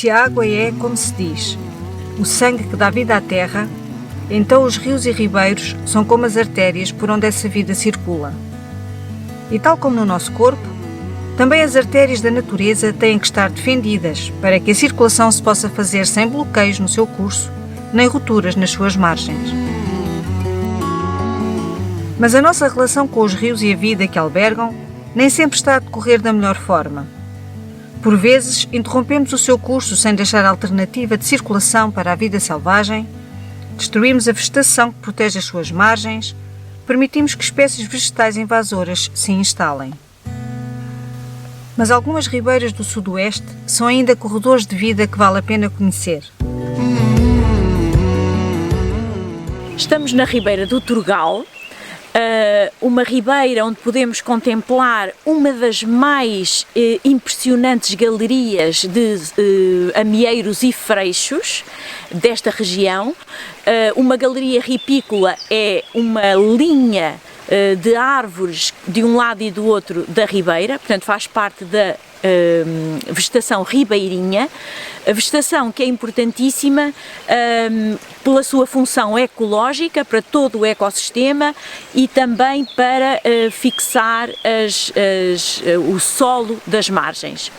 Se a água é, como se diz, o sangue que dá vida à terra, então os rios e ribeiros são como as artérias por onde essa vida circula. E tal como no nosso corpo, também as artérias da natureza têm que estar defendidas para que a circulação se possa fazer sem bloqueios no seu curso, nem rupturas nas suas margens. Mas a nossa relação com os rios e a vida que albergam nem sempre está a decorrer da melhor forma. Por vezes, interrompemos o seu curso sem deixar alternativa de circulação para a vida selvagem, destruímos a vegetação que protege as suas margens, permitimos que espécies vegetais invasoras se instalem. Mas algumas ribeiras do sudoeste são ainda corredores de vida que vale a pena conhecer. Estamos na Ribeira do Turgal, uma ribeira onde podemos contemplar uma das mais impressionantes galerias de amieiros e freixos desta região. Uma galeria ripícola é uma linha de árvores de um lado e do outro da ribeira, portanto faz parte da vegetação ribeirinha, a vegetação que é importantíssima pela sua função ecológica para todo o ecossistema e também para fixar o solo das margens.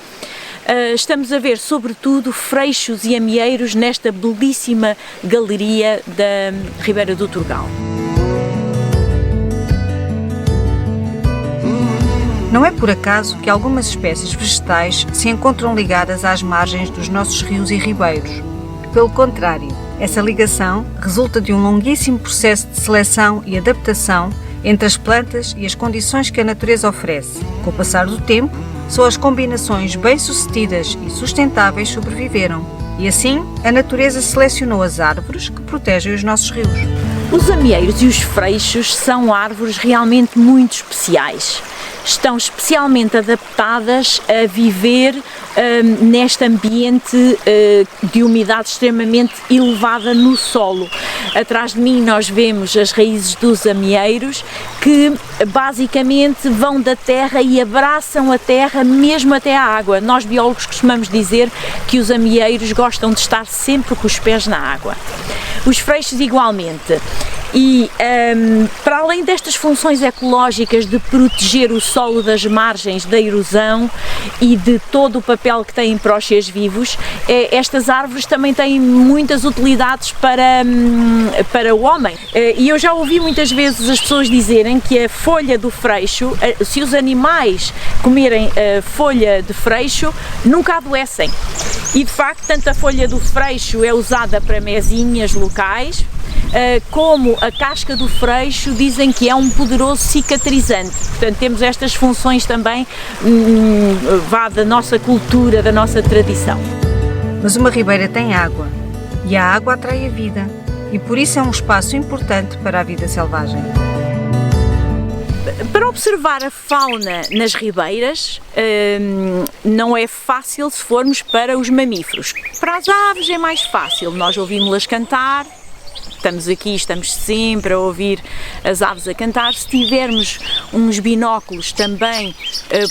Estamos a ver sobretudo freixos e amieiros nesta belíssima galeria da Ribeira do Turgal. Não é por acaso que algumas espécies vegetais se encontram ligadas às margens dos nossos rios e ribeiros. Pelo contrário, essa ligação resulta de um longuíssimo processo de seleção e adaptação entre as plantas e as condições que a natureza oferece. Com o passar do tempo, só as combinações bem-sucedidas e sustentáveis sobreviveram. E assim, a natureza selecionou as árvores que protegem os nossos rios. Os amieiros e os freixos são árvores realmente muito especiais. Estão especialmente adaptadas a viver neste ambiente de umidade extremamente elevada no solo. Atrás de mim nós vemos as raízes dos amieiros que basicamente vão da terra e abraçam a terra mesmo até à água. Nós biólogos costumamos dizer que os amieiros gostam de estar sempre com os pés na água. Os freixos igualmente. E para além destas funções ecológicas de proteger o solo das margens da erosão e de todo o papel que têm para os seres vivos, estas árvores também têm muitas utilidades para o homem. E eu já ouvi muitas vezes as pessoas dizerem que a folha do freixo, se os animais comerem a folha de freixo, nunca adoecem. E de facto, tanto a folha do freixo é usada para mesinhas locais, como a casca do freixo dizem que é um poderoso cicatrizante. Portanto, temos estas funções também da nossa cultura, da nossa tradição. Mas uma ribeira tem água, e a água atrai a vida, e por isso é um espaço importante para a vida selvagem. Para observar a fauna nas ribeiras não é fácil se formos para os mamíferos. Para as aves é mais fácil, nós ouvimos-las cantar. Estamos aqui, estamos sempre a ouvir as aves a cantar. Se tivermos uns binóculos também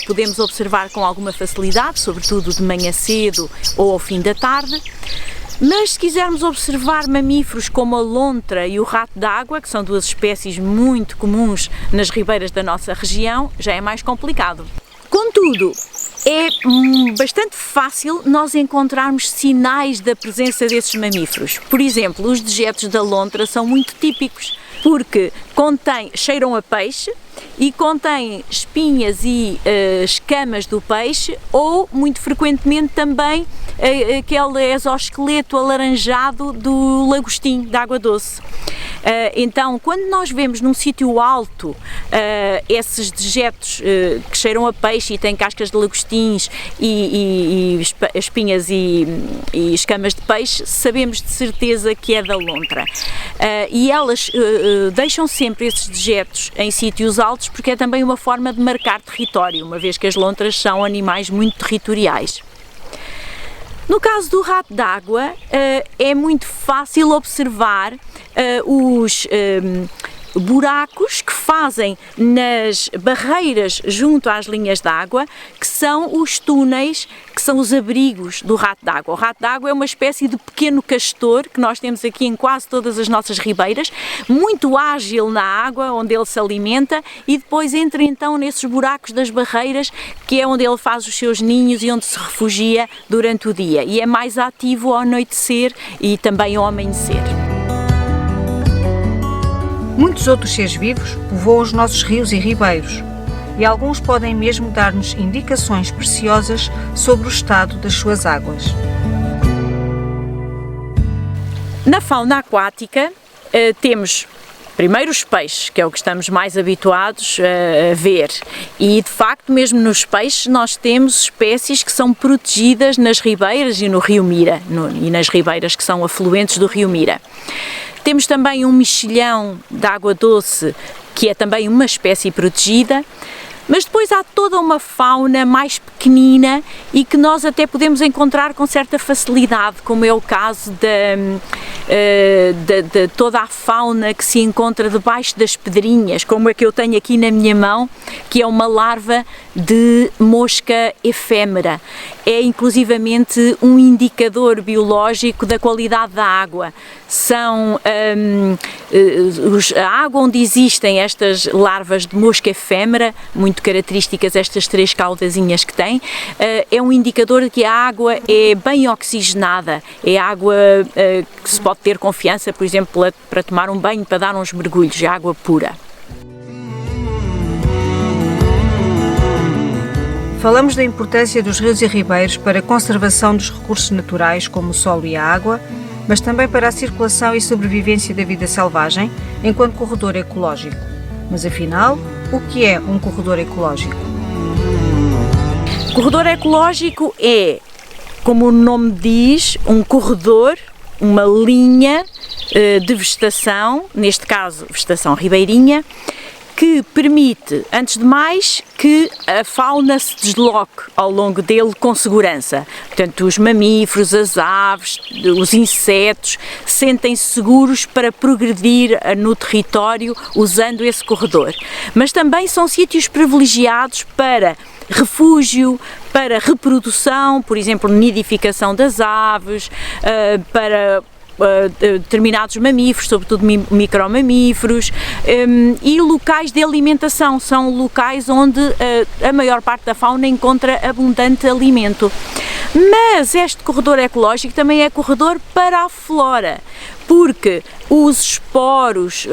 podemos observar com alguma facilidade, sobretudo de manhã cedo ou ao fim da tarde. Mas se quisermos observar mamíferos como a lontra e o rato d'água, que são duas espécies muito comuns nas ribeiras da nossa região, já é mais complicado. Contudo, é bastante fácil nós encontrarmos sinais da presença desses mamíferos. Por exemplo, os dejetos da lontra são muito típicos, porque cheiram a peixe e contêm espinhas e escamas do peixe, ou muito frequentemente também aquele exoesqueleto alaranjado do lagostim, de água doce. Então, quando nós vemos num sítio alto esses dejetos que cheiram a peixe e têm cascas de lagostins e espinhas e escamas de peixe, sabemos de certeza que é da lontra. E elas deixam sempre esses dejetos em sítios altos porque é também uma forma de marcar território, uma vez que as lontras são animais muito territoriais. No caso do rato d'água, é muito fácil observar buracos que fazem nas barreiras junto às linhas d'água, que são os túneis, que são os abrigos do rato d'água. O rato d'água é uma espécie de pequeno castor que nós temos aqui em quase todas as nossas ribeiras, muito ágil na água, onde ele se alimenta, e depois entra então nesses buracos das barreiras, que é onde ele faz os seus ninhos e onde se refugia durante o dia, e é mais ativo ao anoitecer e também ao amanhecer. Muitos outros seres vivos povoam os nossos rios e ribeiros, e alguns podem mesmo dar-nos indicações preciosas sobre o estado das suas águas. Na fauna aquática temos primeiro os peixes, que é o que estamos mais habituados a ver, e de facto mesmo nos peixes nós temos espécies que são protegidas nas ribeiras e no rio Mira, e nas ribeiras que são afluentes do rio Mira. Temos também um mexilhão de água doce, que é também uma espécie protegida, mas depois há toda uma fauna mais pequenina e que nós até podemos encontrar com certa facilidade, como é o caso de toda a fauna que se encontra debaixo das pedrinhas, como é que eu tenho aqui na minha mão, que é uma larva de mosca efêmera. É inclusivamente um indicador biológico da qualidade da água. São a água onde existem estas larvas de mosca efêmera, muito características estas 3 caudazinhas que têm, é um indicador de que a água é bem oxigenada, é água que se pode ter confiança, por exemplo, para tomar um banho, para dar uns mergulhos, é água pura. Falamos da importância dos rios e ribeiros para a conservação dos recursos naturais como o solo e a água, mas também para a circulação e sobrevivência da vida selvagem enquanto corredor ecológico. Mas afinal, o que é um corredor ecológico? Corredor ecológico é, como o nome diz, um corredor, uma linha de vegetação, neste caso vegetação ribeirinha, que permite, antes de mais, que a fauna se desloque ao longo dele com segurança. Portanto, os mamíferos, as aves, os insetos sentem-se seguros para progredir no território usando esse corredor. Mas também são sítios privilegiados para refúgio, para reprodução, por exemplo, nidificação das aves, para determinados mamíferos, sobretudo micromamíferos, e locais de alimentação, são locais onde a maior parte da fauna encontra abundante alimento. Mas este corredor ecológico também é corredor para a flora, porque os esporos,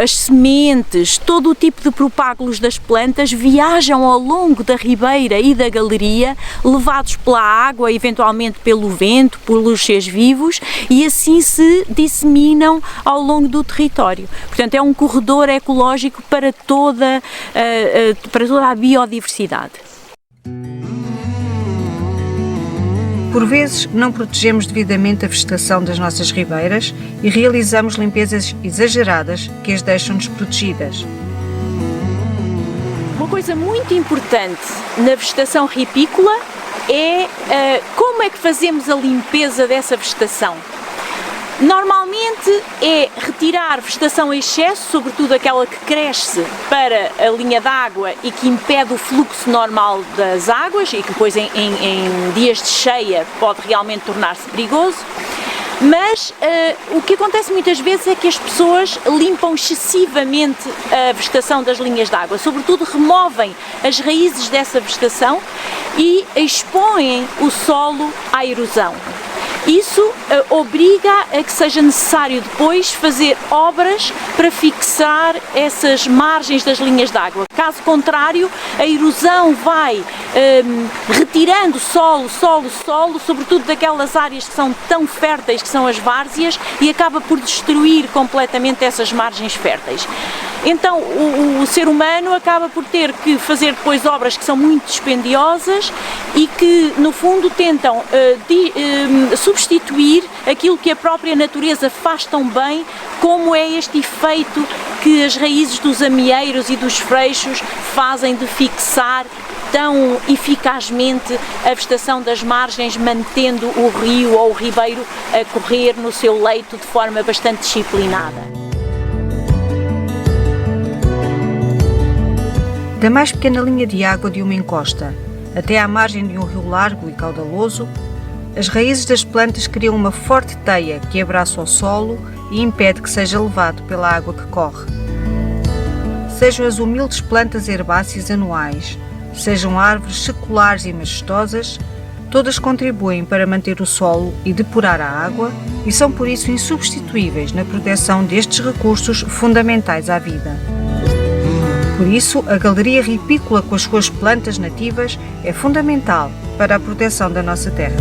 as sementes, todo o tipo de propágulos das plantas viajam ao longo da ribeira e da galeria, levados pela água, eventualmente pelo vento, pelos seres vivos, e assim se disseminam ao longo do território. Portanto, é um corredor ecológico para toda a biodiversidade. Por vezes, não protegemos devidamente a vegetação das nossas ribeiras e realizamos limpezas exageradas que as deixam desprotegidas. Uma coisa muito importante na vegetação ripícola é como é que fazemos a limpeza dessa vegetação. Normalmente é retirar vegetação em excesso, sobretudo aquela que cresce para a linha d'água e que impede o fluxo normal das águas e que depois em dias de cheia pode realmente tornar-se perigoso. Mas o que acontece muitas vezes é que as pessoas limpam excessivamente a vegetação das linhas d'água, sobretudo removem as raízes dessa vegetação e expõem o solo à erosão. Isso obriga a que seja necessário depois fazer obras para fixar essas margens das linhas d'água. Caso contrário, a erosão vai retirando solo, sobretudo daquelas áreas que são tão férteis, que são as várzeas, e acaba por destruir completamente essas margens férteis. Então o ser humano acaba por ter que fazer depois obras que são muito dispendiosas e que no fundo tentam substituir aquilo que a própria natureza faz tão bem, como é este efeito que as raízes dos amieiros e dos freixos fazem de fixar tão eficazmente a vegetação das margens, mantendo o rio ou o ribeiro a correr no seu leito de forma bastante disciplinada. Da mais pequena linha de água de uma encosta até à margem de um rio largo e caudaloso, as raízes das plantas criam uma forte teia que abraça o solo e impede que seja levado pela água que corre. Sejam as humildes plantas herbáceas anuais, sejam árvores seculares e majestosas, todas contribuem para manter o solo e depurar a água e são por isso insubstituíveis na proteção destes recursos fundamentais à vida. Por isso, a galeria ripícola com as suas plantas nativas é fundamental para a proteção da nossa terra.